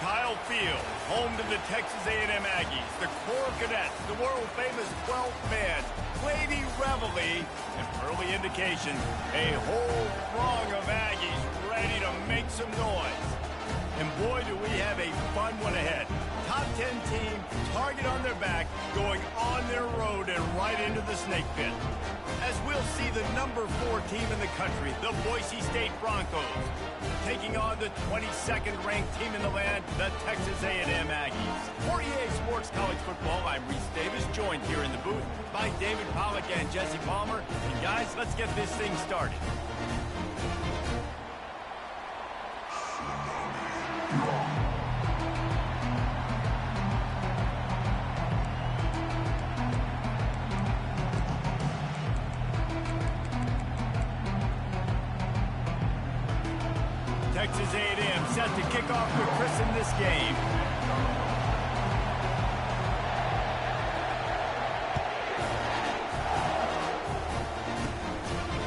Kyle Field, home to the Texas A&M Aggies, the Corps Cadets, the world-famous 12th man, wavy reveille, and early indication, a whole throng of Aggies ready to make some noise. And boy, do we have a fun one ahead. Top 10 team, target on their back, going on their road and right into the snake pit. As we'll see the number 4 team in the country, the Boise State Broncos, taking on the 22nd ranked team in the land, the Texas A&M Aggies. For EA Sports College Football, I'm Reese Davis, joined here in the booth by David Pollack and Jesse Palmer. And guys, let's get this thing started. Texas A&M set to kick off to christen this game.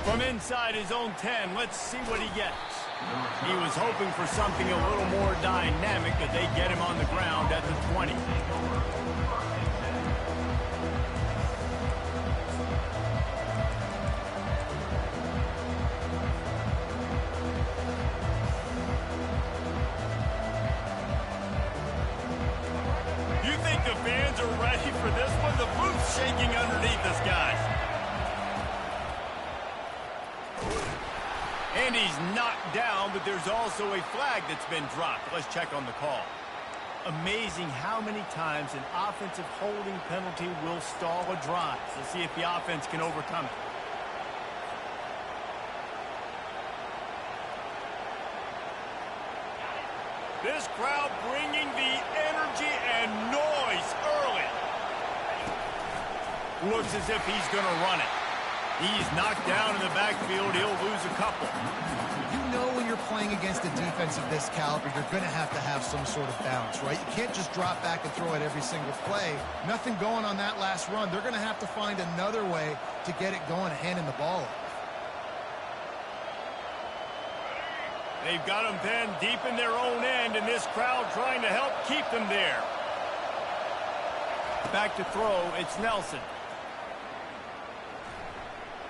From inside his own 10, let's see what he gets. He was hoping for something a little more dynamic, but they get him on the ground at the 20. The fans are ready for this one. The booth's shaking underneath us, guys. And he's knocked down, but there's also a flag that's been dropped. Let's check on the call. Amazing how many times an offensive holding penalty will stall a drive. Let's see if the offense can overcome it. This crowd bringing the energy and noise early. Looks as if he's going to run it. He's knocked down in the backfield. He'll lose a couple. You know when you're playing against a defense of this caliber, you're going to have some sort of balance, right? You can't just drop back and throw it every single play. Nothing going on that last run. They're going to have to find another way to get it going and handing the ball off. They've got them pinned deep in their own end, and this crowd trying to help keep them there. Back to throw, it's Nelson.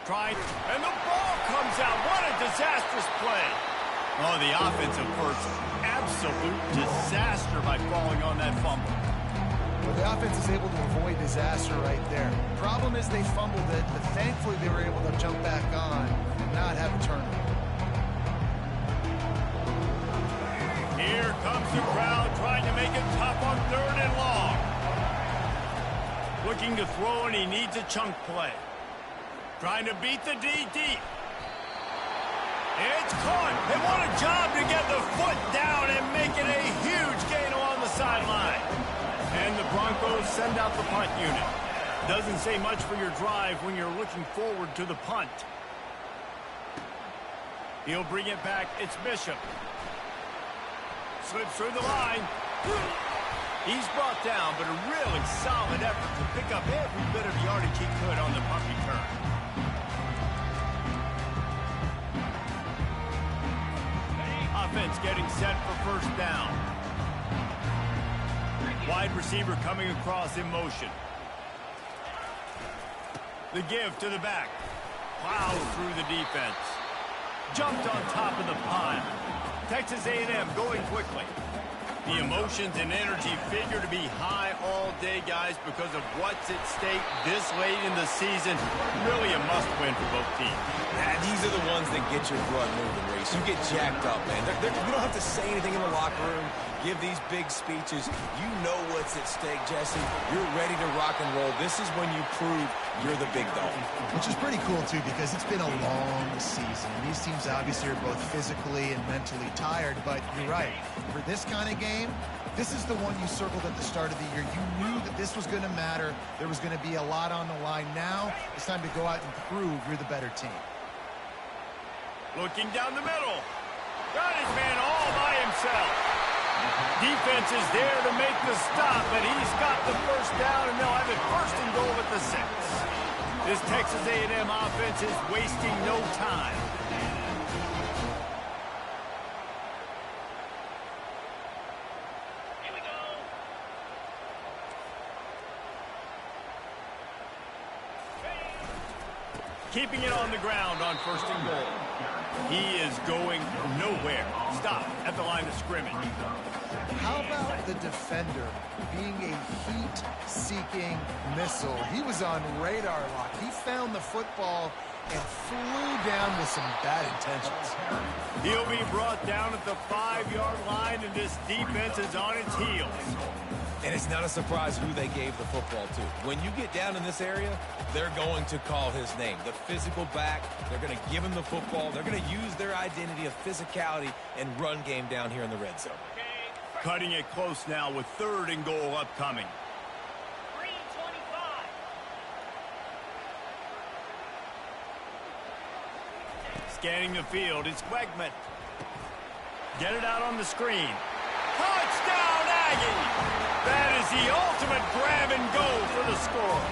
Trying, and the ball comes out. What a disastrous play. Oh, the offensive first, absolute disaster by falling on that fumble. Well, the offense is able to avoid disaster right there. Problem is they fumbled it, but thankfully they were able to jump back on and not have a turnover. Here comes the crowd trying to make it tough on 3rd and long. Looking to throw, and he needs a chunk play. Trying to beat the DD. It's caught. And what a job to get the foot down and make it a huge gain along the sideline. And the Broncos send out the punt unit. Doesn't say much for your drive when you're looking forward to the punt. He'll bring it back. It's Bishop. Slips through the line. He's brought down, but a really solid effort to pick up every bit of yardage he could on the punt return. Offense getting set for first down. Wide receiver coming across in motion. The give to the back. Plows through the defense. Jumped on top of the pile. Texas A&M going quickly. The emotions and energy figure to be high all day, guys, because of what's at stake this late in the season. Really a must-win for both teams. Man, these are the ones that get your blood moving, Reese. You get jacked up, man. You don't have to say anything in the locker room, give these big speeches. You know what's at stake, Jesse. You're ready to rock and roll. This is when you prove you're the big dog. Which is pretty cool, too, because it's been a long season. These teams obviously are both physically and mentally tired, but you're right. For this kind of game, this is the one you circled at the start of the year. You knew that this was going to matter. There was going to be a lot on the line. Now it's time to go out and prove you're the better team. Looking down the middle. Got his man all by himself. Defense is there to make the stop, but he's got the first down, and they'll have it 1st and goal at the 6. This Texas A&M offense is wasting no time. keeping it on the ground on 1st and goal. He is going nowhere. Stop at the line of scrimmage. How about the defender being a heat-seeking missile? He was on radar lock. He found the football and flew down with some bad intentions. He'll be brought down at the 5-yard line, and this defense is on its heels. And it's not a surprise who they gave the football to. When you get down in this area, they're going to call his name. The physical back, they're going to give him the football. They're going to use their identity of physicality and run game down here in the red zone. Cutting it close now with 3rd and goal upcoming. 3:25. Scanning the field, it's Wegman. Get it out on the screen. Touchdown, Aggie! That is the ultimate grab and go for the score.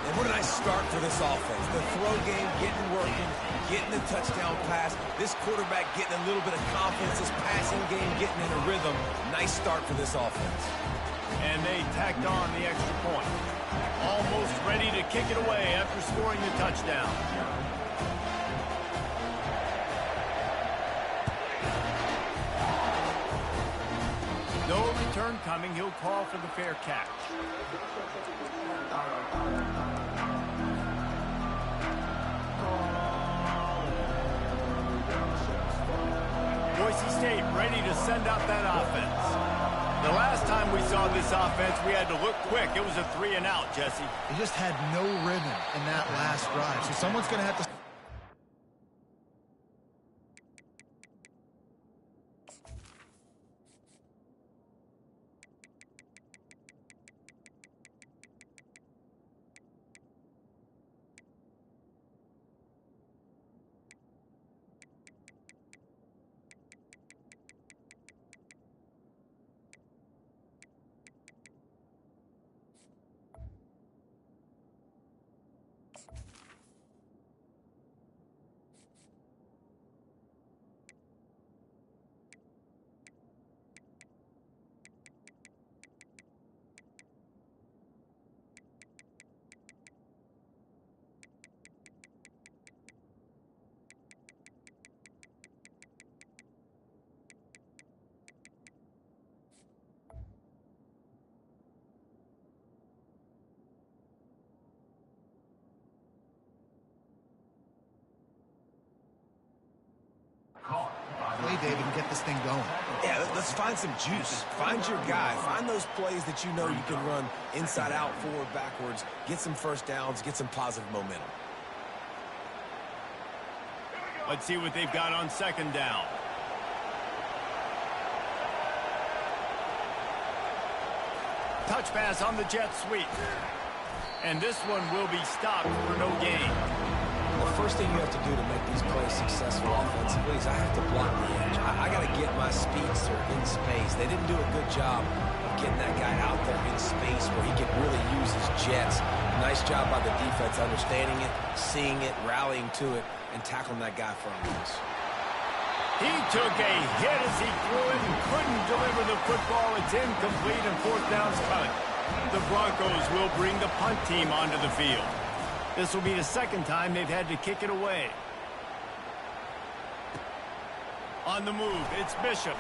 And what a nice start for this offense. The throw game getting working, getting the touchdown pass. This quarterback getting a little bit of confidence. This passing game getting in a rhythm. Nice start for this offense. And they tacked on the extra point. Almost ready to kick it away after scoring the touchdown. No return coming. He'll call for the fair catch. Boise State ready to send out that offense. The last time we saw this offense, we had to look quick. It was a 3-and-out, Jesse. He just had no rhythm in that last drive, so someone's going to have to... David, and get this thing going. Yeah, let's find some juice. Find your guy. Find those plays that you know you can run inside out, forward, backwards. Get some first downs. Get some positive momentum. Let's see what they've got on 2nd down. Touch pass on the jet sweep. And this one will be stopped for no gain. The first thing you have to do to make these plays successful offensively is I have to block the edge. I got to get my speedster in space. They didn't do a good job of getting that guy out there in space where he could really use his jets. Nice job by the defense understanding it, seeing it, rallying to it, and tackling that guy for a loss. He took a hit as he threw it and couldn't deliver the football. It's incomplete and 4th down's coming. The Broncos will bring the punt team onto the field. This will be the 2nd time they've had to kick it away. On the move, it's Bishop.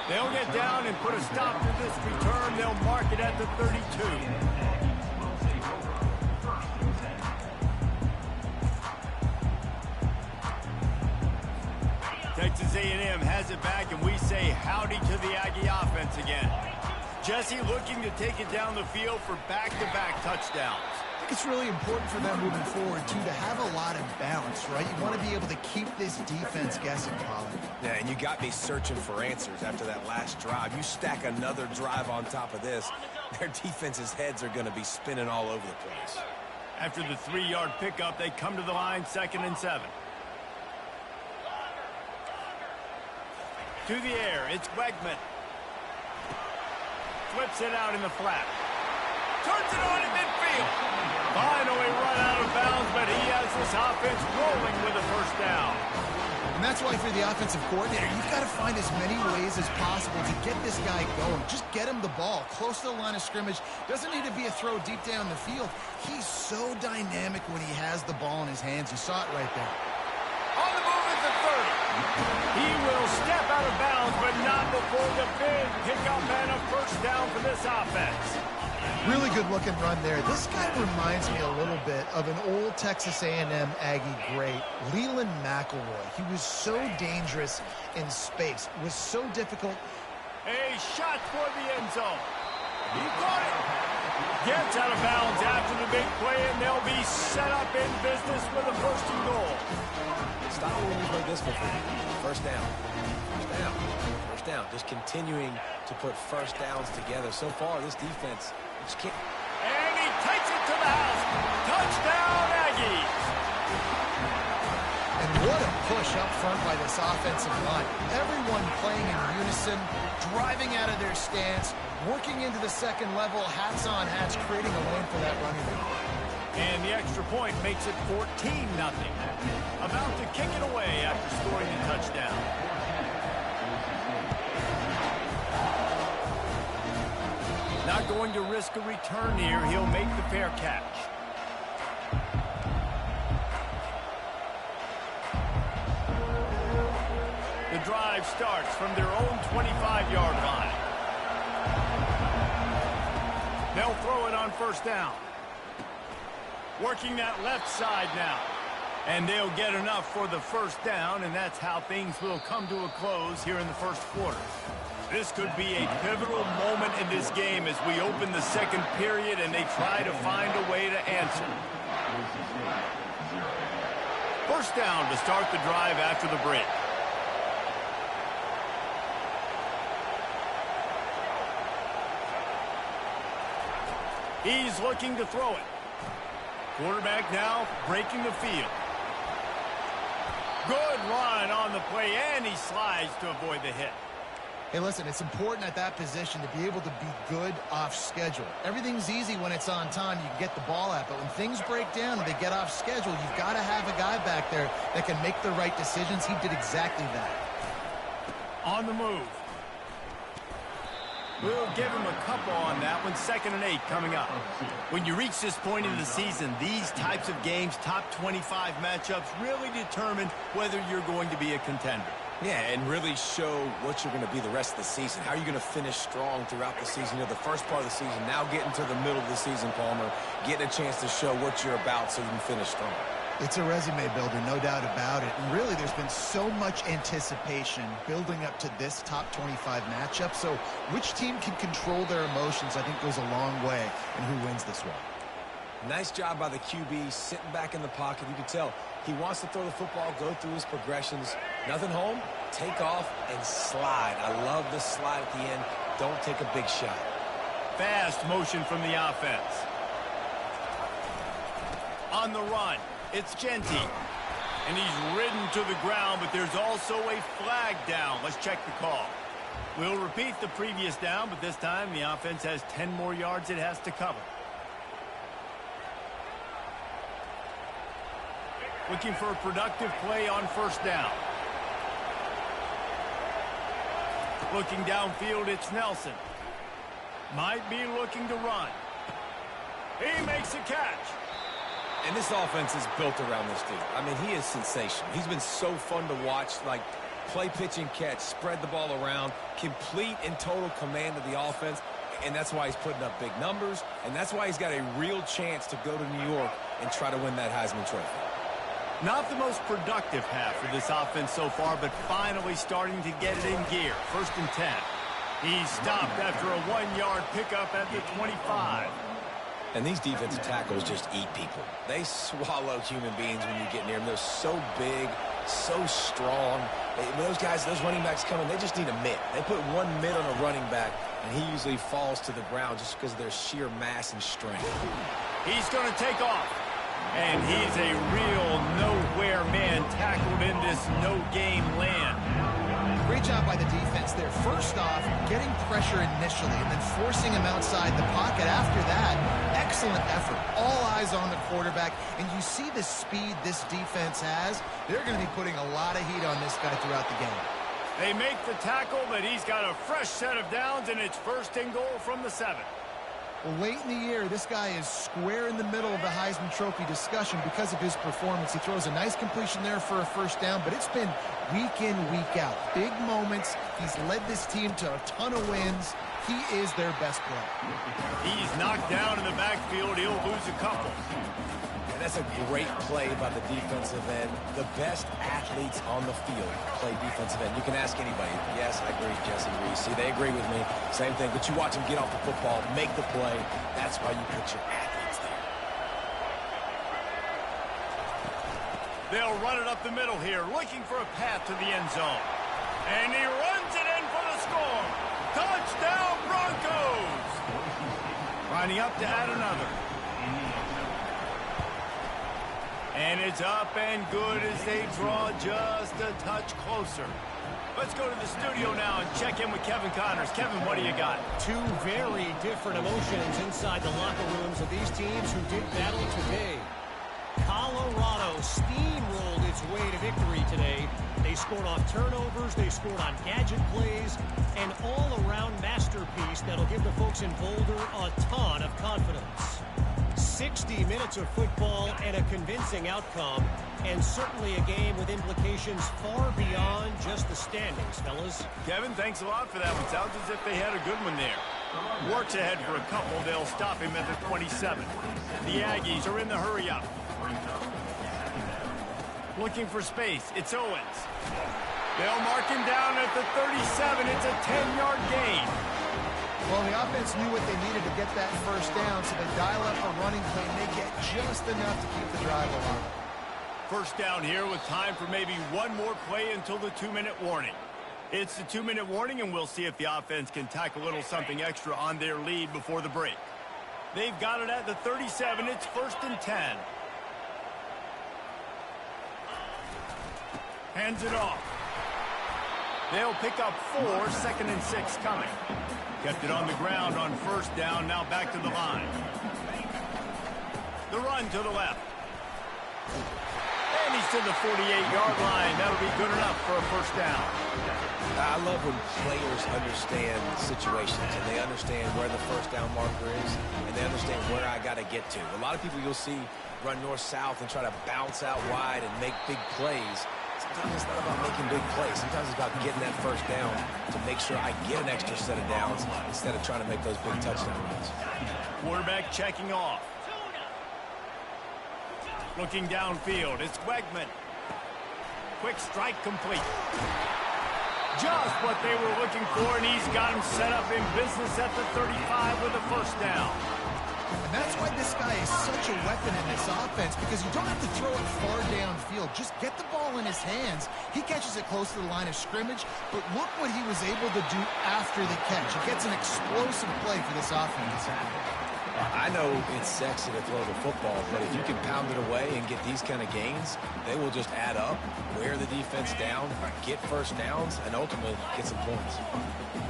They'll get down and put a stop to this return. They'll mark it at the 32. Texas A&M has it back, and we say howdy to the Aggie offense again. Jesse looking to take it down the field for back-to-back touchdowns. I think it's really important for them moving forward, too, to have a lot of balance, right? You want to be able to keep this defense guessing, Colin. Yeah, and you got me searching for answers after that last drive. You stack another drive on top of this, their defense's heads are going to be spinning all over the place. After the 3-yard pickup, they come to the line, 2nd and 7. To the air, it's Wegman. Flips it out in the flat. Turns it on in midfield. Finally run out of bounds, but he has this offense rolling with a 1st down. And that's why for the offensive coordinator, you've got to find as many ways as possible to get this guy going. Just get him the ball close to the line of scrimmage. Doesn't need to be a throw deep down the field. He's so dynamic when he has the ball in his hands. You saw it right there. On the move at the 30. He will step out of bounds, but not before the big pickup and a first down for this offense. Really good-looking run there. This guy reminds me a little bit of an old Texas A&M Aggie great, Leland McElroy. He was so dangerous in space. It was so difficult. A shot toward the end zone. He got it. Gets out of bounds after the big play, and they'll be set up in business with a first and goal. Stop when you've heard this before. First down. First down. First down. Just continuing to put first downs together. So far, this defense just can't. And he takes it to the house. Touchdown, Aggies. And what a push up front by this offensive line. Everyone playing in unison, driving out of their stance, working into the second level, hats on hats, creating a lane for that running back. And the extra point makes it 14-0. About to kick it away after scoring a touchdown. Not going to risk a return here. He'll make the fair catch. The drive starts from their own 25-yard line. They'll throw it on first down. Working that left side now. And they'll get enough for the first down, and that's how things will come to a close here in the first quarter. This could be a pivotal moment in this game as we open the second period and they try to find a way to answer. First down to start the drive after the break. He's looking to throw it. Quarterback now breaking the field. Good run on the play, and he slides to avoid the hit. Hey, listen, it's important at that position to be able to be good off schedule. Everything's easy when it's on time. You can get the ball out, but when things break down and they get off schedule, you've got to have a guy back there that can make the right decisions. He did exactly that. On the move. We'll give him a couple on that one. 2nd and 8 coming up. When you reach this point in the season, these types of games, top 25 matchups, really determine whether you're going to be a contender. Yeah, and really show what you're going to be the rest of the season. How are you going to finish strong throughout the season? You know, the first part of the season, now getting to the middle of the season, Palmer, getting a chance to show what you're about so you can finish strong. It's a resume builder, no doubt about it. And really, there's been so much anticipation building up to this top 25 matchup. So which team can control their emotions, I think, goes a long way in who wins this one. Nice job by the QB, sitting back in the pocket. You can tell he wants to throw the football, go through his progressions. Nothing home, take off, and slide. I love the slide at the end. Don't take a big shot. Fast motion from the offense. On the run, it's Genty. And he's ridden to the ground, but there's also a flag down. Let's check the call. We'll repeat the previous down, but this time the offense has 10 more yards it has to cover. Looking for a productive play on first down. Looking downfield, it's Nelson. Might be looking to run. He makes a catch. And this offense is built around this dude. I mean, he is sensational. He's been so fun to watch, like play, pitch, and catch, spread the ball around, complete and total command of the offense. And that's why he's putting up big numbers, and that's why he's got a real chance to go to New York and try to win that Heisman Trophy. Not the most productive half of this offense so far, but finally starting to get it in gear. 1st and 10. He's stopped after a 1-yard pickup at the 25. And these defensive tackles just eat people. They swallow human beings when you get near them. They're so big, so strong. When those guys, those running backs come in, they just need a mitt. They put one mitt on a running back, and he usually falls to the ground just because of their sheer mass and strength. He's going to take off. And he's a real nowhere man tackled in this no-game land. Great job by the defense there. First off, getting pressure initially and then forcing him outside the pocket after that. Excellent effort. All eyes on the quarterback. And you see the speed this defense has. They're going to be putting a lot of heat on this guy throughout the game. They make the tackle, but he's got a fresh set of downs, and it's 1st and goal from the 7. Well, late in the year, this guy is square in the middle of the Heisman Trophy discussion because of his performance. He throws a nice completion there for a 1st down, but it's been week in, week out. Big moments. He's led this team to a ton of wins. He is their best player. He's knocked down in the backfield. He'll lose a couple. And that's a great play by the defensive end. The best athletes on the field play defensive end. You can ask anybody. Yes, I agree, Jesse Reese. See, they agree with me. Same thing. But you watch them get off the football, make the play. That's why you put your athletes there. They'll run it up the middle here, looking for a path to the end zone. And he runs it in for the score. Touchdown, Broncos! Lining up to add another. And it's up and good as they draw just a touch closer. Let's go to the studio now and check in with Kevin Connors. Kevin, what do you got? Two very different emotions inside the locker rooms of these teams who did battle today. Colorado steamrolled its way to victory today. They scored off turnovers, they scored on gadget plays, an all-around masterpiece that'll give the folks in Boulder a ton of confidence. 60 minutes of football and a convincing outcome, and certainly a game with implications far beyond just the standings, fellas. Kevin, thanks a lot for that one. Sounds as if they had a good one there. Works ahead for a couple. They'll stop him at the 27. The Aggies are in the hurry-up. Looking for space. It's Owens. They'll mark him down at the 37. It's a 10-yard gain. Well, the offense knew what they needed to get that 1st down, so they dial up a running play, and they get just enough to keep the drive alive. 1st down here with time for maybe one more play until the 2-minute warning. It's the 2-minute warning, and we'll see if the offense can tack a little something extra on their lead before the break. They've got it at the 37. It's 1st and 10. Hands it off. They'll pick up 4, 2nd and 6 coming. Kept it on the ground on 1st down, now back to the line. The run to the left. And he's to the 48-yard line. That'll be good enough for a 1st down. I love when players understand situations and they understand where the 1st down marker is and they understand where I got to get to. A lot of people you'll see run north-south and try to bounce out wide and make big plays. Sometimes it's not about making big plays. Sometimes it's about getting that 1st down to make sure I get an extra set of downs instead of trying to make those big touchdown runs. Quarterback checking off. Looking downfield, it's Wegman. Quick strike complete. Just what they were looking for, and he's got him set up in business at the 35 with a 1st down. And that's why this guy is such a weapon in this offense, because you don't have to throw it far downfield. Just get the ball in his hands. He catches it close to the line of scrimmage, but look what he was able to do after the catch. He gets an explosive play for this offense. I know it's sexy to throw the football, but if you can pound it away and get these kind of gains, they will just add up, wear the defense down, get 1st downs, and ultimately get some points.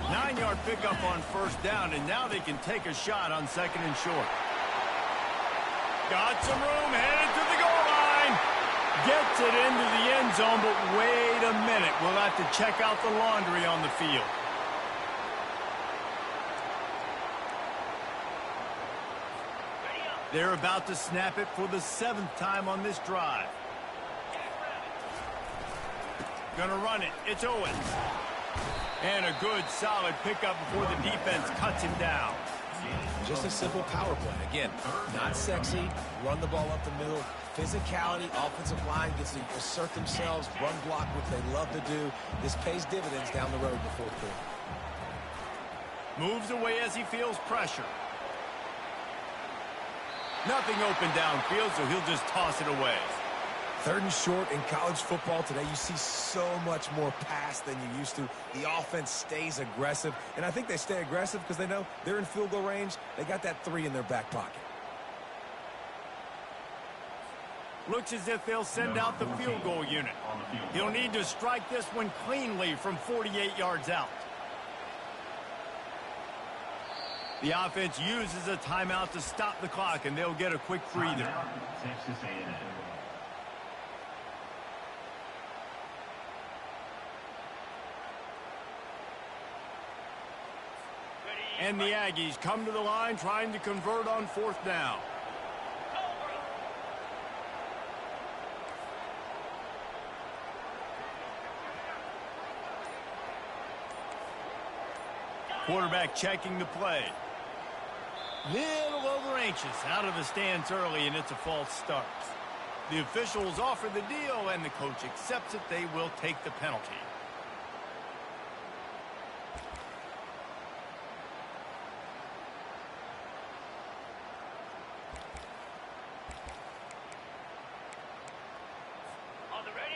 9-yard pickup on 1st down, and now they can take a shot on 2nd and short. Got some room, headed to the goal line. Gets it into the end zone, but wait a minute. We'll have to check out the laundry on the field. They're about to snap it for the 7th time on this drive. Gonna run it. It's Owens. And a good, solid pickup before the defense cuts him down. Just a simple power play. Again, not sexy. Run the ball up the middle. Physicality, offensive line gets to assert themselves, run block, which they love to do. This pays dividends down the road in the 4th quarter. Moves away as he feels pressure. Nothing open downfield, so he'll just toss it away. 3rd and short in college football today, you see so much more pass than you used to. The offense stays aggressive, and I think they stay aggressive because they know they're in field goal range. They got that 3 in their back pocket. Looks as if they'll send out the field goal unit. He'll need to strike this one cleanly from 48 yards out. The offense uses a timeout to stop the clock, and they'll get a quick breather. And the Aggies come to the line trying to convert on 4th down. Quarterback checking the play. Little over anxious, out of the stands early, and it's a false start. The officials offer the deal, and the coach accepts it. They will take the penalty.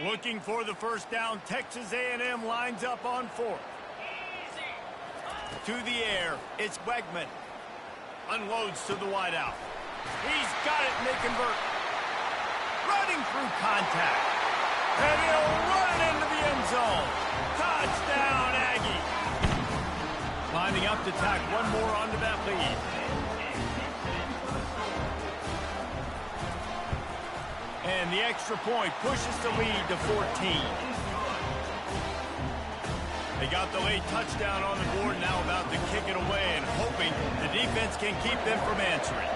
Looking for the first down, Texas A&M lines up on 4th. To the air, it's Wegman. Unloads to the wideout. He's got it, and they convert. Running through contact. And he'll run into the end zone. Touchdown, Aggie. Lining up to tack one more onto that lead. And the extra point pushes the lead to 14. They got the late touchdown on the board, now about to kick it away and hoping the defense can keep them from answering.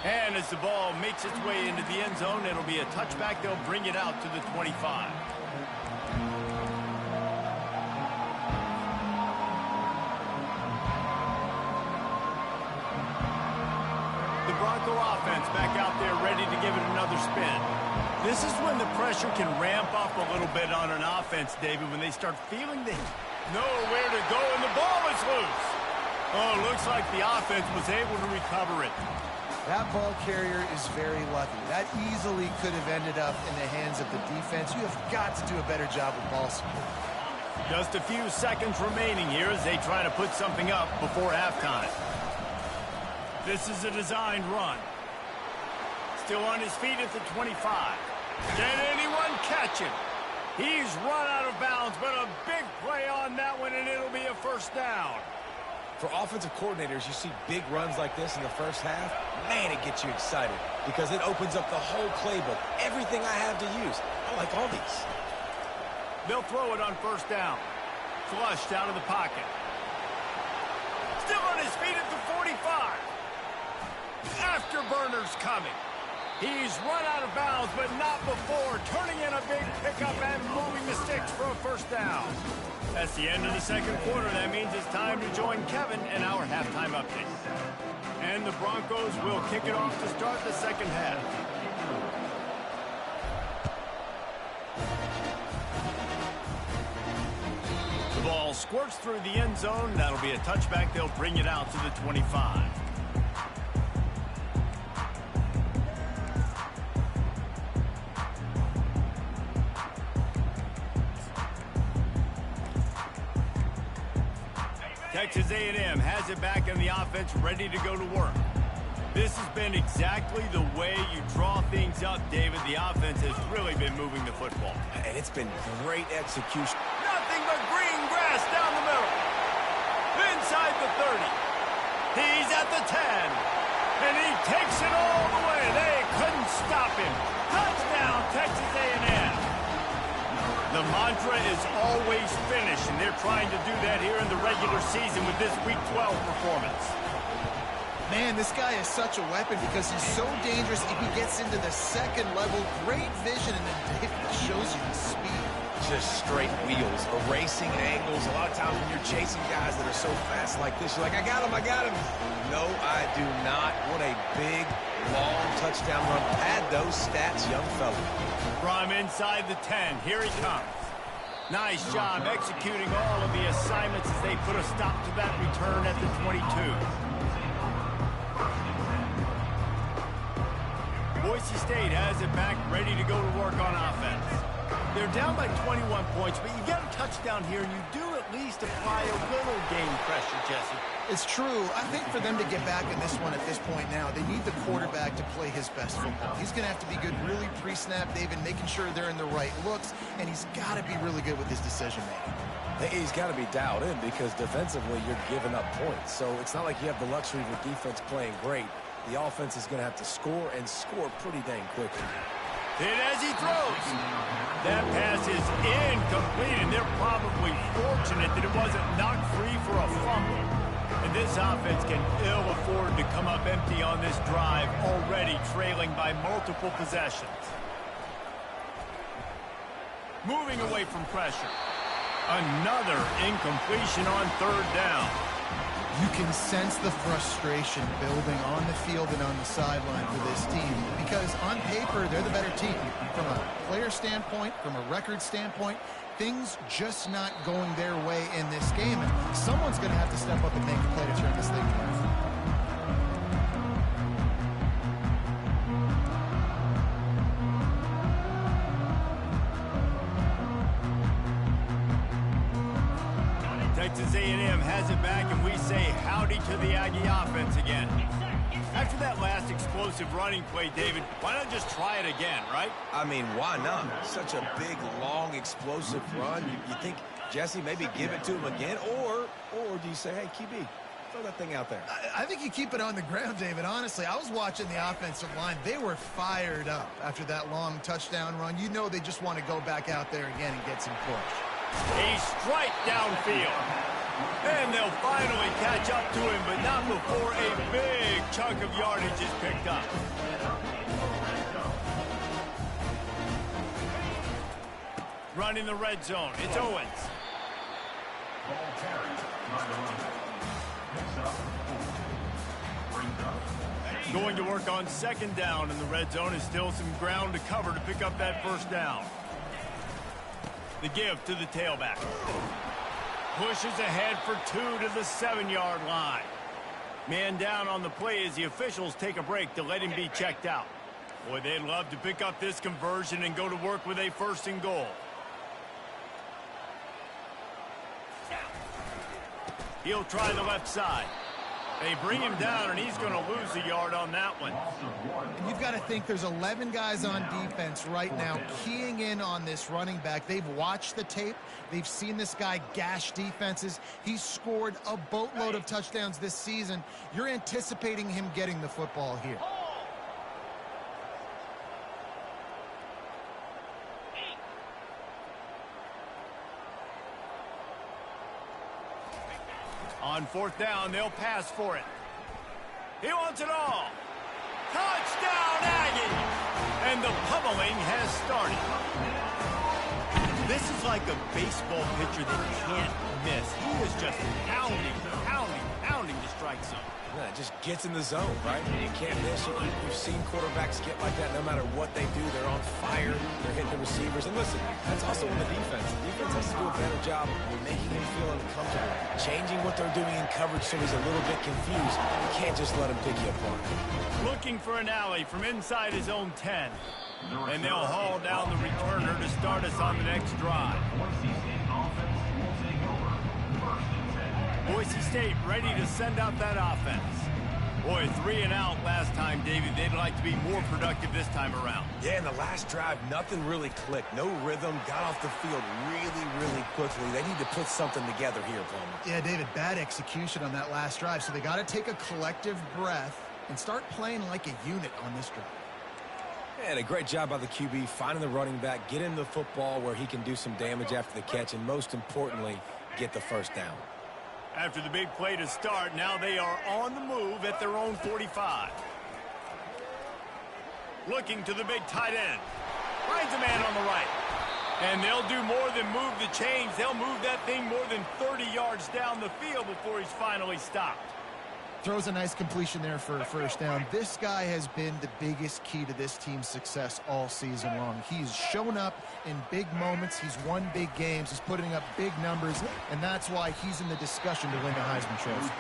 And as the ball makes its way into the end zone, it'll be a touchback. They'll bring it out to the 25. The Bronco offense back out there ready to give it another spin. This is when the pressure can ramp up a little bit on an offense, David, when they start feeling they know where to go and the ball is loose. Oh, looks like the offense was able to recover it. That ball carrier is very lucky. That easily could have ended up in the hands of the defense. You have got to do a better job with ball support. Just a few seconds remaining here as they try to put something up before halftime. This is a designed run. Still on his feet at the 25. Can anyone catch him? He's run out of bounds, but a big play on that one, and it'll be a first down. For offensive coordinators, you see big runs like this in the first half, man, it gets you excited because it opens up the whole playbook, everything I have to use. I like all these. They'll throw it on first down. Flushed out of the pocket. Still on his feet at the 45. Afterburners coming. He's run out of bounds, but not before turning in a big pickup and moving the sticks for a first down. That's the end of the second quarter. That means it's time to join Kevin in our halftime update. And the Broncos will kick it off to start the second half. The ball squirts through the end zone. That'll be a touchback. They'll bring it out to the 25. Texas A&M has it back in the offense, ready to go to work. This has been exactly the way you draw things up, David. The offense has really been moving the football. And it's been great execution. Nothing but green grass down the middle. Inside the 30. He's at the 10. And he takes it all the way. They couldn't stop him. Touchdown, Texas A&M. The mantra is always finish, and they're trying to do that here in the regular season with this Week 12 performance. Man, this guy is such a weapon because he's so dangerous if he gets into the second level. Great vision, and then David shows you the speed. Just straight wheels, erasing angles. A lot of times when you're chasing guys that are so fast like this, you're like, I got him, I got him. No, I do not. What a big, long touchdown run. Pad those stats, young fella. From inside the 10, here he comes. Nice job executing all of the assignments as they put a stop to that return at the 22. Boise State has it back, ready to go to work on offense. They're down by 21 points, but you get a touchdown here, and you do at least apply a little game pressure, Jesse. It's true. I think for them to get back in this one at this point now, they need the quarterback to play his best football. He's going to have to be good really pre-snap, David, making sure they're in the right looks, and he's got to be really good with his decision-making. He's got to be dialed in because defensively you're giving up points. So it's not like you have the luxury of your defense playing great. The offense is going to have to score and score pretty dang quickly. Hit as he throws. That pass is incomplete, and they're probably fortunate that it wasn't knocked free for a fumble. And this offense can ill afford to come up empty on this drive, already trailing by multiple possessions. Moving away from pressure. Another incompletion on third down. You can sense the frustration building on the field and on the sideline for this team because on paper, they're the better team. From a player standpoint, from a record standpoint, things just not going their way in this game. And someone's going to have to step up and make a play to turn this thing around. Texas A&M has it back, and we say howdy to the Aggie offense again. After that last explosive running play, David, why not just try it again, right? I mean, why not? Such a big, long, explosive run. You think, Jesse, maybe give it to him again? Or do you say, hey, QB, throw that thing out there? I think you keep it on the ground, David. Honestly, I was watching the offensive line. They were fired up after that long touchdown run. You know they just want to go back out there again and get some push. A strike downfield. And they'll finally catch up to him, but not before a big chunk of yardage is picked up. Running the red zone. It's Owens. Going to work on second down in the red zone. Is still some ground to cover to pick up that first down. The give to the tailback. Pushes ahead for 2 to the 7-yard line. Man down on the play as the officials take a break to let him be checked out. Boy, they'd love to pick up this conversion and go to work with a 1st and goal. He'll try the left side. They bring him down, and he's going to lose a yard on that one. And you've got to think there's 11 guys on defense right now keying in on this running back. They've watched the tape. They've seen this guy gash defenses. He's scored a boatload of touchdowns this season. You're anticipating him getting the football here. On 4th down, they'll pass for it. He wants it all. Touchdown, Aggie! And the pummeling has started. This is like a baseball pitcher that can't miss. He is just pounding to strike zone. Yeah, it just gets in the zone, right? You can't miss. You've seen quarterbacks get like that no matter what they do. They're on fire. They're hitting the receivers. And listen, that's also in the defense. The defense has to do a better job of making him feel uncomfortable, changing what they're doing in coverage so he's a little bit confused. You can't just let him pick you apart. Looking for an alley from inside his own 10. And they'll haul down the returner to start us on the next drive. Boise State ready to send out that offense. Boy, 3 and out last time, David. They'd like to be more productive this time around. Yeah, in the last drive, nothing really clicked. No rhythm, got off the field really quickly. They need to put something together here, Palmer. Yeah, David, bad execution on that last drive. So they got to take a collective breath and start playing like a unit on this drive. And a great job by the QB, finding the running back, get him the football where he can do some damage after the catch, and most importantly, get the first down. After the big play to start, now they are on the move at their own 45. Looking to the big tight end. Finds a man on the right. And they'll do more than move the chains. They'll move that thing more than 30 yards down the field before he's finally stopped. Throws a nice completion there for a first down. This guy has been the biggest key to this team's success all season long. He's shown up in big moments. He's won big games. He's putting up big numbers, and that's why he's in the discussion to win the Heisman Trophy.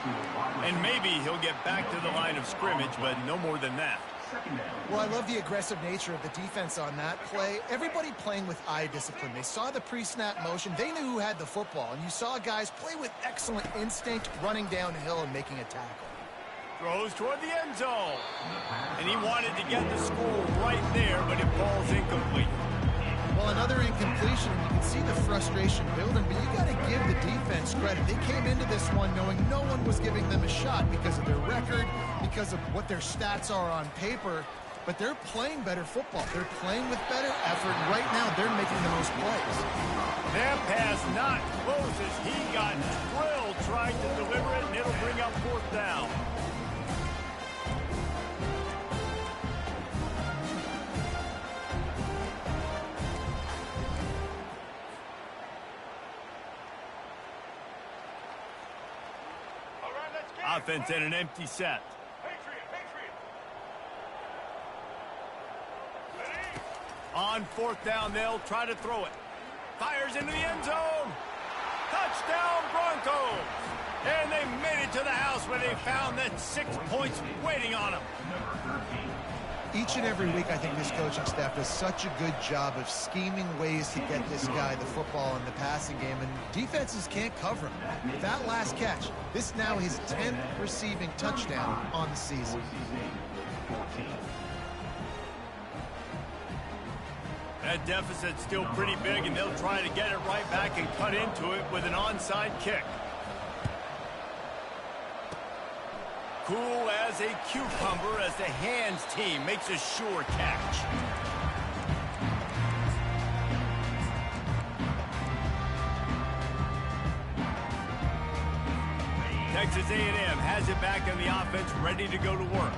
And maybe he'll get back to the line of scrimmage, but no more than that. Well, I love the aggressive nature of the defense on that play. Everybody playing with eye discipline. They saw the pre-snap motion. They knew who had the football. And you saw guys play with excellent instinct, running downhill and making a tackle. Throws toward the end zone. And he wanted to get the score right there, but it falls incomplete. Well, another incompletion, and you can see the frustration building, but you got to give the defense credit. They came into this one knowing no one was giving them a shot because of their record, because of what their stats are on paper, but they're playing better football. They're playing with better effort, and right now they're making the most plays. That pass not close as he got drilled trying to deliver it, and it'll bring up fourth down. Offense in an empty set. On fourth down, they'll try to throw it. Fires into the end zone. Touchdown, Broncos. And they made it to the house where they found that 6 points waiting on them. Each and every week, I think this coaching staff does such a good job of scheming ways to get this guy the football in the passing game, and defenses can't cover him. With that last catch, this now his 10th receiving touchdown on the season. That deficit's still pretty big, and they'll try to get it right back and cut into it with an onside kick. Cool as a cucumber as the hands team makes a sure catch. Texas A&M has it back in the offense, ready to go to work.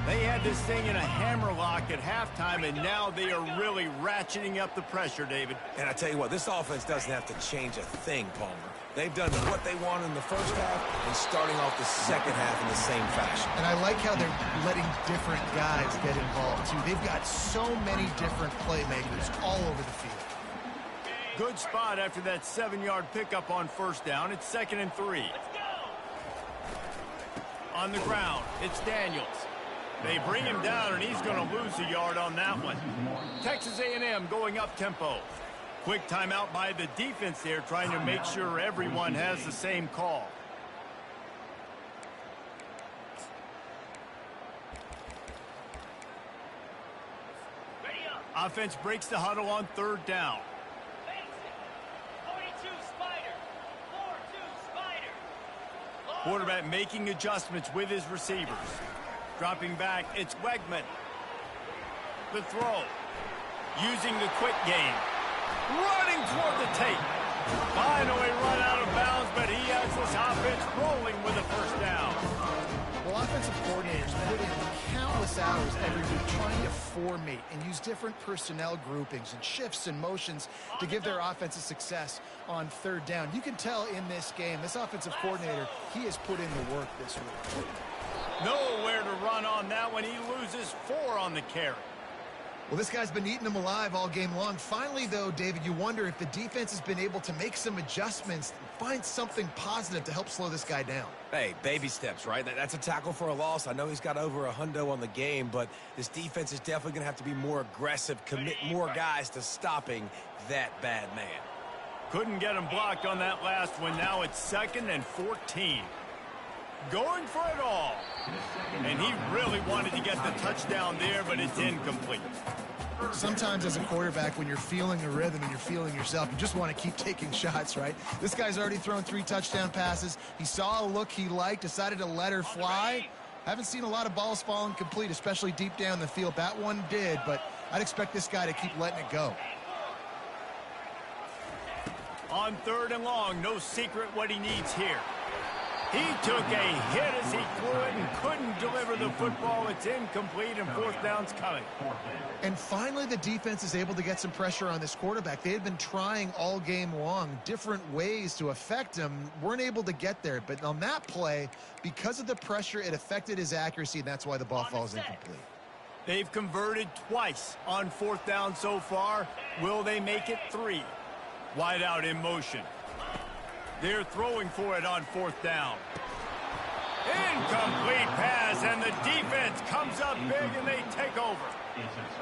They had this thing in a hammerlock at halftime, and now they are really ratcheting up the pressure, David. And I tell you what, this offense doesn't have to change a thing, Palmer. They've done what they want in the first half and starting off the second half in the same fashion. And I like how they're letting different guys get involved, too. They've got so many different playmakers all over the field. Good spot after that 7-yard pickup on first down. It's 2nd and 3. On the ground, it's Daniels. They bring him down, and he's going to lose a yard on that one. Texas A&M going up tempo. Quick timeout by the defense there, trying to make sure everyone has the same call. Offense breaks the huddle on third down. Quarterback making adjustments with his receivers. Dropping back, it's Wegman. The throw. Using the quick game. Running toward the tape. Finally run out of bounds, but he has this offense rolling with a first down. Well, offensive coordinators put in countless hours every week trying to formate and use different personnel groupings and shifts and motions to give their offensive success on third down. You can tell in this game, this offensive coordinator, he has put in the work this week. Nowhere to run on that one. He loses 4 on the carry. Well, this guy's been eating them alive all game long. Finally, though, David, you wonder if the defense has been able to make some adjustments, find something positive to help slow this guy down. Hey, baby steps, right? That's a tackle for a loss. I know he's got over $100 on the game, but this defense is definitely going to have to be more aggressive, commit more guys to stopping that bad man. Couldn't get him blocked on that last one. Now it's 2nd and 14. Going for it all. And he really wanted to get the touchdown there, but it's incomplete. Sometimes as a quarterback, when you're feeling a rhythm and you're feeling yourself, you just want to keep taking shots, right? This guy's already thrown 3 touchdown passes. He saw a look he liked, decided to let her fly. Haven't seen a lot of balls falling complete, especially deep down the field. That one did, but I'd expect this guy to keep letting it go. On 3rd and long, no secret what he needs here. He took a hit as he threw it and couldn't deliver the football. It's incomplete, and 4th down's coming. And finally, the defense is able to get some pressure on this quarterback. They had been trying all game long different ways to affect him, weren't able to get there. But on that play, because of the pressure, it affected his accuracy, and that's why the ball falls incomplete. They've converted twice on 4th down so far. Will they make it 3? Wide out in motion. They're throwing for it on 4th down. Incomplete pass, and the defense comes up big, and they take over.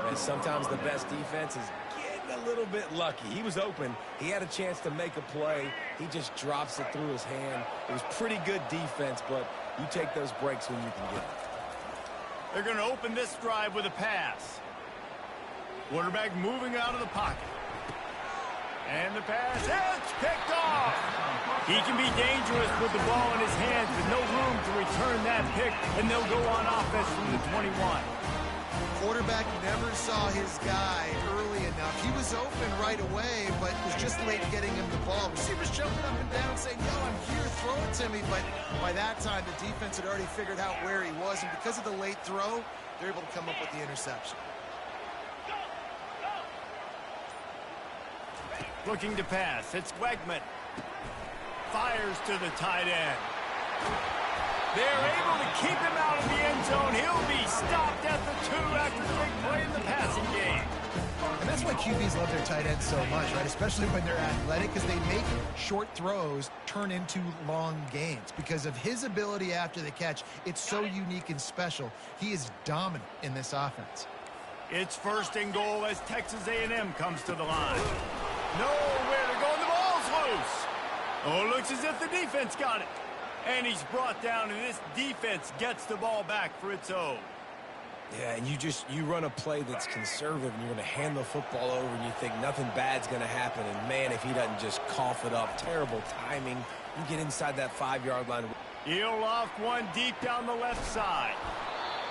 And sometimes the best defense is getting a little bit lucky. He was open. He had a chance to make a play. He just drops it through his hand. It was pretty good defense, but you take those breaks when you can get them. They're going to open this drive with a pass. Quarterback moving out of the pocket. And the pass is picked off. He can be dangerous with the ball in his hands, but no room to return that pick, and they'll go on offense from the 21. Quarterback never saw his guy early enough. He was open right away, but was just late getting him the ball. Receivers jumping up and down saying, yo, I'm here, throw it to me. But by that time, the defense had already figured out where he was, and because of the late throw, they're able to come up with the interception. Looking to pass. It's Wegman. Fires to the tight end. They're able to keep him out of the end zone. He'll be stopped at the 2 after the big play in the passing game. And that's why QBs love their tight ends so much, right? Especially when they're athletic, because they make short throws turn into long gains. Because of his ability after the catch, it's so unique and special. He is dominant in this offense. It's 1st and goal as Texas A&M comes to the line. Nowhere to go, and the ball's loose. Oh, it looks as if the defense got it. And he's brought down, and this defense gets the ball back for its own. Yeah, and you run a play that's conservative, and you're going to hand the football over, and you think nothing bad's going to happen. And, man, if he doesn't just cough it up, terrible timing. You get inside that 5-yard line. He'll loft one deep down the left side.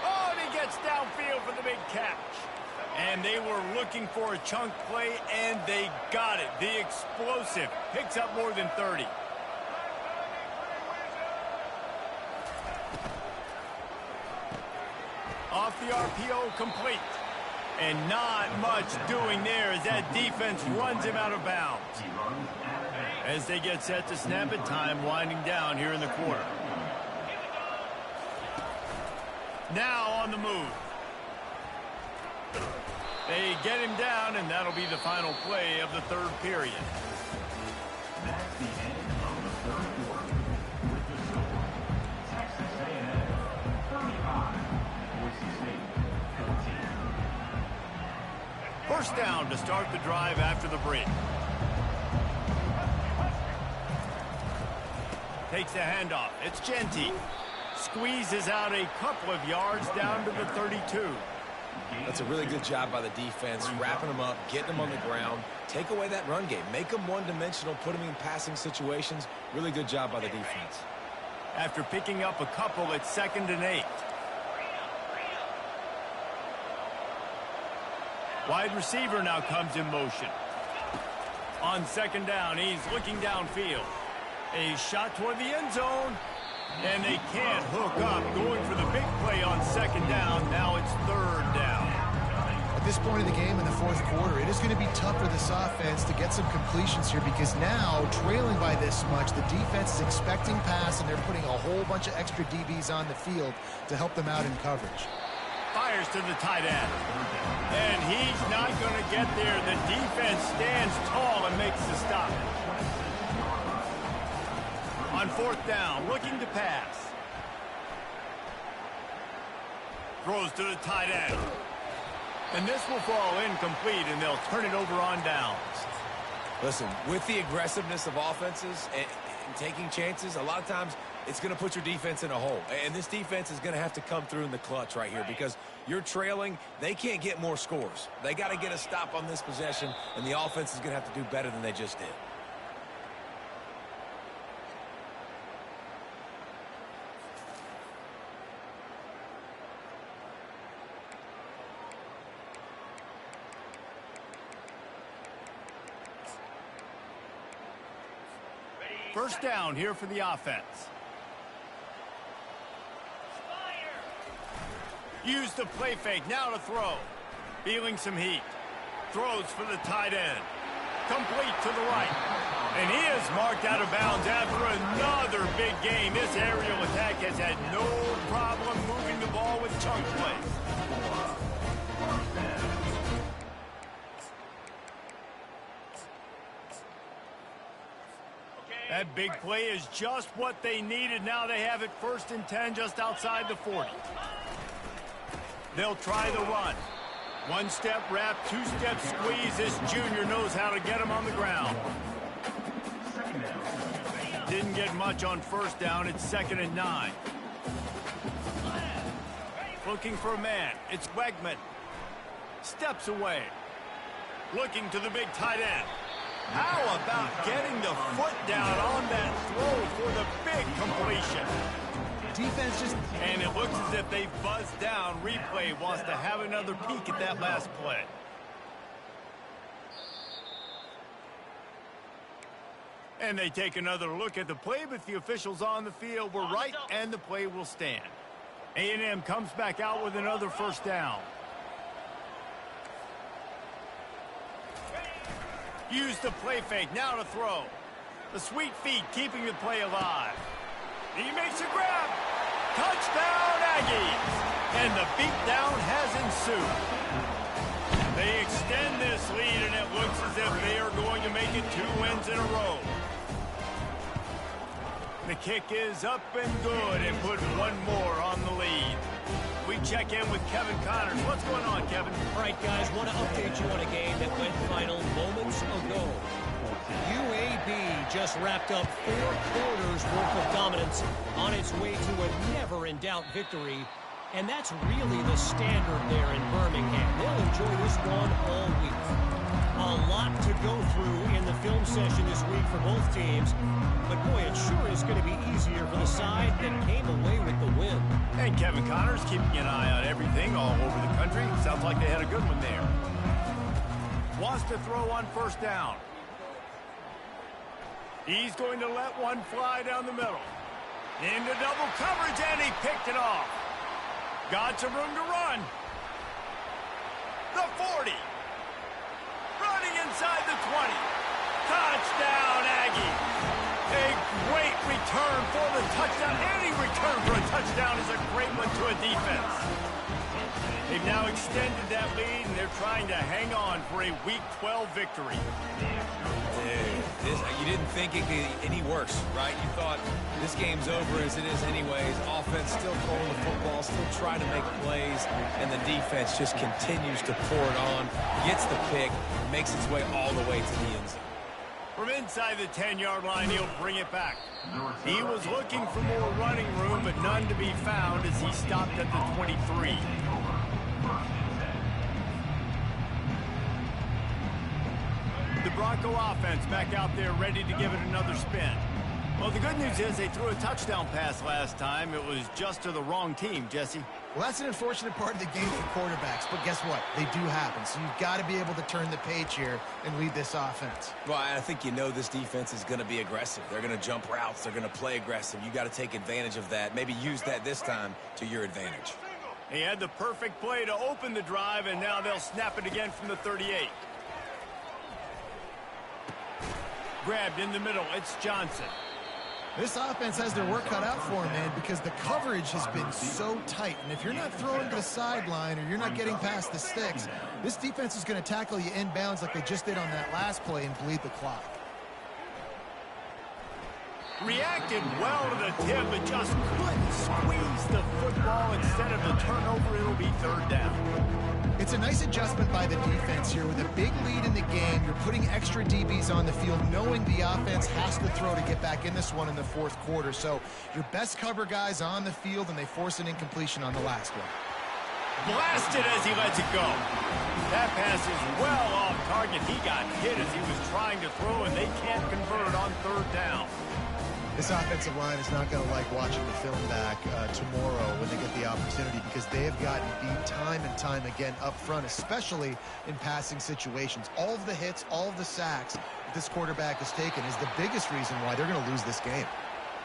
Oh, and he gets downfield for the big catch. And they were looking for a chunk play, and they got it. The explosive picks up more than 30. Off the RPO, complete. And not much doing there as that defense runs him out of bounds. As they get set to snap it, time winding down here in the quarter. Now on the move. They get him down, and that'll be the final play of the 3rd period. That's the end of the 3rd quarter. With the score, Texas A&M 35, Boise State 13. First down to start the drive after the break. Takes the handoff. It's Genty. Squeezes out a couple of yards down to the 32. That's a really good job by the defense, wrapping them up, getting them on the ground. Take away that run game. Make them one-dimensional, put them in passing situations. Really good job by the defense. After picking up a couple, it's 2nd and 8. Wide receiver now comes in motion. On 2nd down, he's looking downfield. A shot toward the end zone. And they can't hook up. Going for the big play on 2nd down. Now it's 3rd down. At this point in the game in the 4th quarter, it is going to be tough for this offense to get some completions here because now, trailing by this much, the defense is expecting pass, and they're putting a whole bunch of extra DBs on the field to help them out in coverage. Fires to the tight end. And he's not going to get there. The defense stands tall and makes the stop. On 4th down, looking to pass. Throws to the tight end. And this will fall incomplete, and they'll turn it over on downs. Listen, with the aggressiveness of offenses and taking chances, a lot of times it's going to put your defense in a hole. And this defense is going to have to come through in the clutch right here because you're trailing. They can't get more scores. They got to get a stop on this possession, and the offense is going to have to do better than they just did. First down here for the offense. Use the play fake, now to throw. Feeling some heat. Throws for the tight end. Complete to the right. And he is marked out of bounds after another big game. This aerial attack has had no problem moving the ball with chunk plays. That big play is just what they needed. Now they have it 1st and 10 just outside the 40. They'll try the run. 1-step wrap, 2-step squeeze. This junior knows how to get him on the ground. Didn't get much on 1st down. It's 2nd and 9. Looking for a man. It's Wegman. Steps away. Looking to the big tight end. How about getting the foot down on that throw for the big completion? Defense just... And it looks as if they buzzed down. Replay wants to have another peek at that last play. And they take another look at the play, but the officials on the field were right, and the play will stand. A&M comes back out with another 1st down. Use the play fake, now to throw. The sweet feet keeping the play alive. He makes a grab. Touchdown, Aggies. And the beatdown has ensued. They extend this lead, and it looks as if they are going to make it 2 wins in a row. The kick is up and good, and put one more on the lead. We check in with Kevin Connors. What's going on, Kevin? All right, guys, want to update you on a game that went final moments ago. UAB just wrapped up 4 quarters worth of dominance on its way to a never-in-doubt victory. And that's really the standard there in Birmingham. They'll enjoy this one all week. A lot to go through in the film session this week for both teams. But, boy, it sure is going to be easier for the side that came away with the win. And Kevin Connors keeping an eye on everything all over the country. Sounds like they had a good one there. Wants to throw on 1st down. He's going to let one fly down the middle. Into double coverage, and he picked it off. Got some room to run. The 40. Running inside the 20. Touchdown, Aggie. A great return for the touchdown. Any return for a touchdown is a great one to a defense. They've now extended that lead, and they're trying to hang on for a Week 12 victory. Dude, you didn't think it could be any worse, right? You thought this game's over as it is anyways. Offense still throwing the football, still trying to make plays, and the defense just continues to pour it on, gets the pick, makes its way all the way to the end zone. From inside the 10-yard line, he'll bring it back. He was looking for more running room, but none to be found as he stopped at the 23. The Bronco offense back out there ready to give it another spin. Well, the good news is they threw a touchdown pass last time. It was just to the wrong team, Jesse. Well, that's an unfortunate part of the game for quarterbacks, but guess what? They do happen, so you've got to be able to turn the page here and lead this offense. Well, I think you know this defense is going to be aggressive. They're going to jump routes. They're going to play aggressive. You got to take advantage of that. Maybe use that this time to your advantage. He had the perfect play to open the drive, and now they'll snap it again from the 38. Grabbed in the middle. It's Johnson. This offense has their work cut out for them, man, because the coverage has been so tight. And if you're not throwing to the sideline or you're not getting past the sticks, this defense is going to tackle you inbounds like they just did on that last play and bleed the clock. Reacted well to the tip, but just couldn't squeeze the football. Instead of the turnover, it'll be 3rd down. It's a nice adjustment by the defense here. With a big lead in the game, you're putting extra DBs on the field, knowing the offense has to throw to get back in this one in the 4th quarter. So your best cover guys on the field, and they force an incompletion on the last one. Blasted as he lets it go. That pass is well off target. He got hit as he was trying to throw, and they can't convert on 3rd down. This offensive line is not going to like watching the film back tomorrow when they get the opportunity, because they have gotten beat time and time again up front, especially in passing situations. All of the hits, all of the sacks that this quarterback has taken is the biggest reason why they're going to lose this game.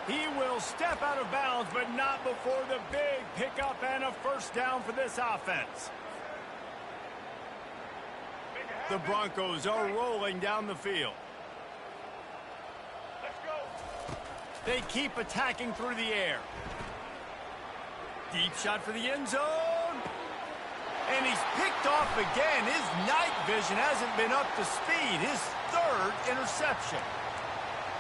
He will step out of bounds, but not before the big pickup and a 1st down for this offense. The Broncos are rolling down the field. They keep attacking through the air. Deep shot for the end zone. And he's picked off again. His night vision hasn't been up to speed. His 3rd interception.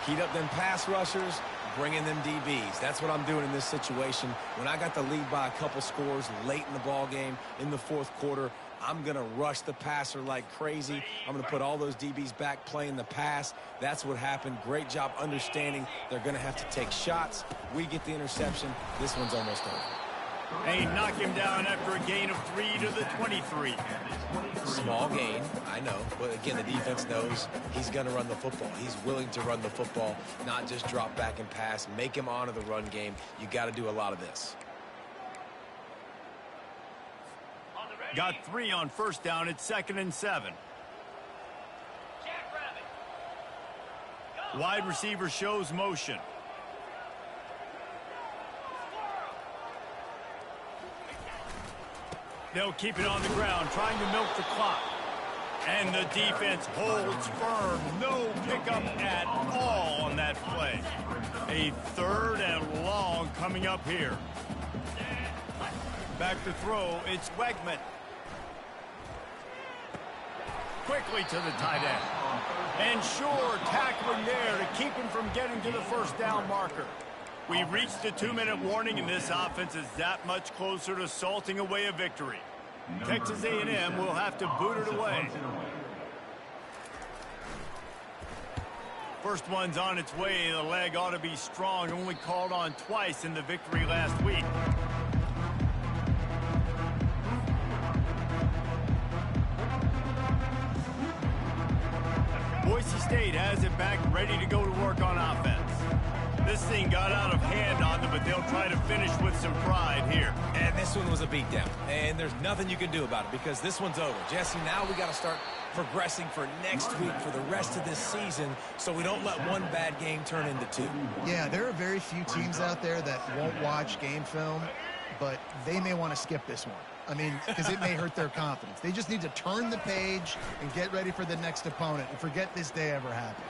Heat up them pass rushers, bring in them DBs. That's what I'm doing in this situation. When I got the lead by a couple scores late in the ball game in the fourth quarter, I'm going to rush the passer like crazy. I'm going to put all those DBs back playing the pass. That's what happened. Great job understanding they're going to have to take shots. We get the interception. This one's almost over. They knock him down after a gain of 3 to the 23. Small gain, I know. But again, the defense knows he's going to run the football. He's willing to run the football, not just drop back and pass. Make him honor the run game. You got to do a lot of this. Got 3 on first down. It's 2nd and 7. Wide receiver shows motion. They'll keep it on the ground, trying to milk the clock. And the defense holds firm. No pickup at all on that play. A 3rd and long coming up here. Back to throw, it's Wegman. Quickly to the tight end. And sure, tackling there to keep him from getting to the first down marker. We've reached the 2-minute warning, and this offense is that much closer to salting away a victory. Texas A&M will have to boot it away. First one's on its way. The leg ought to be strong. Only called on twice in the victory last week. Boise State has it back, ready to go to work on offense. This thing got out of hand on them, but they'll try to finish with some pride here. And this one was a beatdown. And there's nothing you can do about it because this one's over. Jesse, now we got to start progressing for next week for the rest of this season so we don't let one bad game turn into 2. Yeah, there are very few teams out there that won't watch game film, but they may want to skip this one. I mean, because it may hurt their confidence. They just need to turn the page and get ready for the next opponent and forget this day ever happened.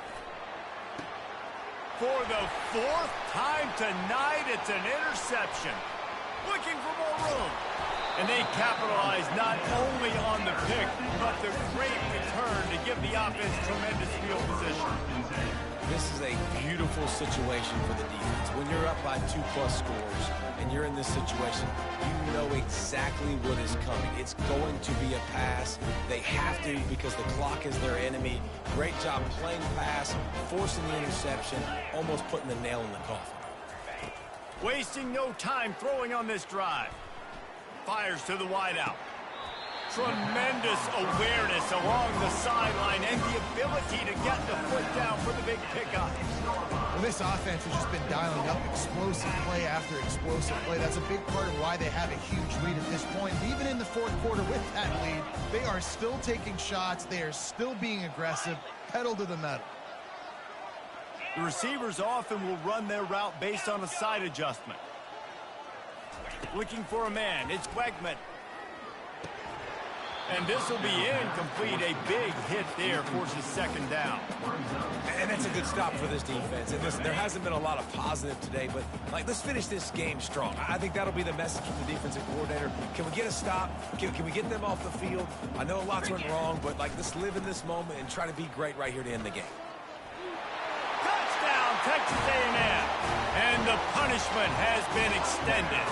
For the 4th time tonight, it's an interception. Looking for more room. And they capitalize not only on the pick, but the great return to give the offense tremendous field position. This is a beautiful situation for the defense. When you're up by 2+ scores and you're in this situation, you know exactly what is coming. It's going to be a pass. They have to because the clock is their enemy. Great job playing pass, forcing the interception, almost putting the nail in the coffin. Wasting no time throwing on this drive. Fires to the wideout. Tremendous awareness along the sideline and the ability to get the foot down for the big pickup. Well, this offense has just been dialing up explosive play after explosive play. That's a big part of why they have a huge lead at this point. Even in the fourth quarter with that lead, they are still taking shots. They are still being aggressive, pedal to the metal. The receivers often will run their route based on a side adjustment. Looking for a man, it's Wegman. And this will be incomplete. A big hit there forces 2nd down. And that's a good stop for this defense. And listen, there hasn't been a lot of positive today, but let's finish this game strong. I think that'll be the message from the defensive coordinator. Can we get a stop? Can we get them off the field? I know lots went wrong, but let's live in this moment and try to be great right here to end the game. Touchdown, Texas A&M. And the punishment has been extended.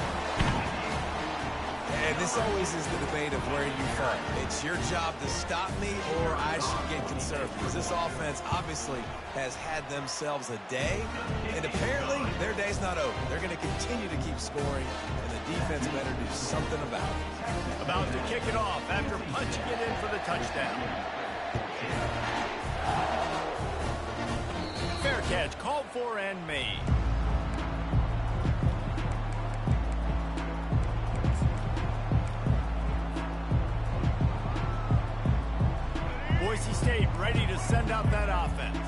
And this always is the debate of where you fall. It's your job to stop me or I should get concerned because this offense obviously has had themselves a day, and apparently their day's not over. They're going to continue to keep scoring, and the defense better do something about it. About to kick it off after punching it in for the touchdown. Fair catch called for and made. Boise State ready to send out that offense.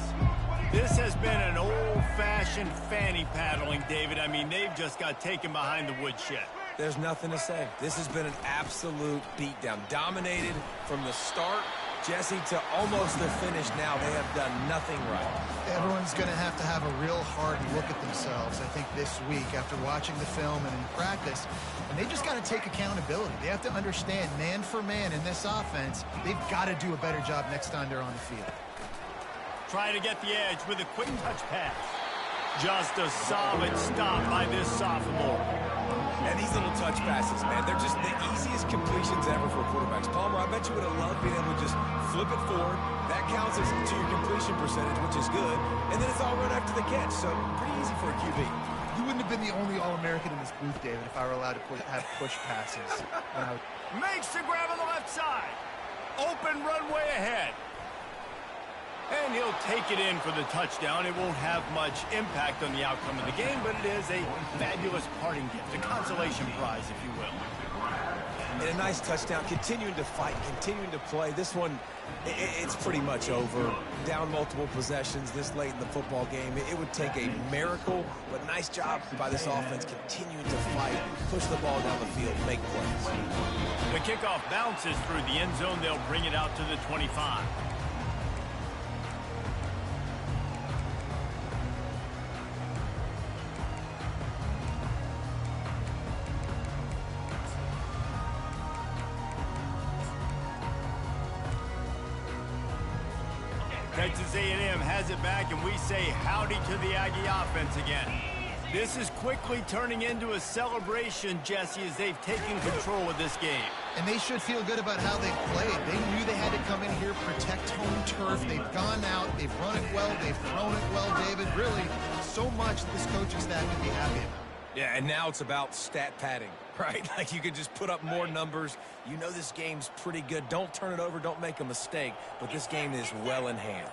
This has been an old-fashioned fanny paddling, David. I mean, they've just got taken behind the woodshed. There's nothing to say. This has been an absolute beatdown. Dominated from the start, Jesse, to almost the finish now. They have done nothing right. Everyone's going to have a real hard look at themselves, I think, this week after watching the film and in practice. And they just got to take accountability. They have to understand, man for man in this offense, they've got to do a better job next time they're on the field. Trying to get the edge with a quick touch pass. Just a solid stop by this sophomore. And these little touch passes, man, they're just the easiest completions ever for quarterbacks. Palmer, I bet you would have loved being able to just flip it forward. That counts as to your completion percentage, which is good. And then it's all right after the catch, so pretty easy for a QB. You wouldn't have been the only All-American in this booth, David, if I were allowed to have push passes. Makes the grab on the left side. Open runway ahead. And he'll take it in for the touchdown. It won't have much impact on the outcome of the game, but it is a fabulous parting gift, a consolation prize, if you will. And a nice touchdown, continuing to fight, continuing to play. This one, it's pretty much over. Down multiple possessions this late in the football game. It would take a miracle, but nice job by this offense continuing to fight, push the ball down the field, make plays. The kickoff bounces through the end zone. They'll bring it out to the 25. Texas A&M has it back, and we say howdy to the Aggie offense again. This is quickly turning into a celebration, Jesse, as they've taken control of this game. And they should feel good about how they've played. They knew they had to come in here, protect home turf. They've gone out, they've run it well, they've thrown it well, David. Really, so much that this coaching staff can be happy about. Yeah, and now it's about stat padding, right? Like you could just put up more numbers. You know this game's pretty good. Don't turn it over. Don't make a mistake. But this game is well in hand.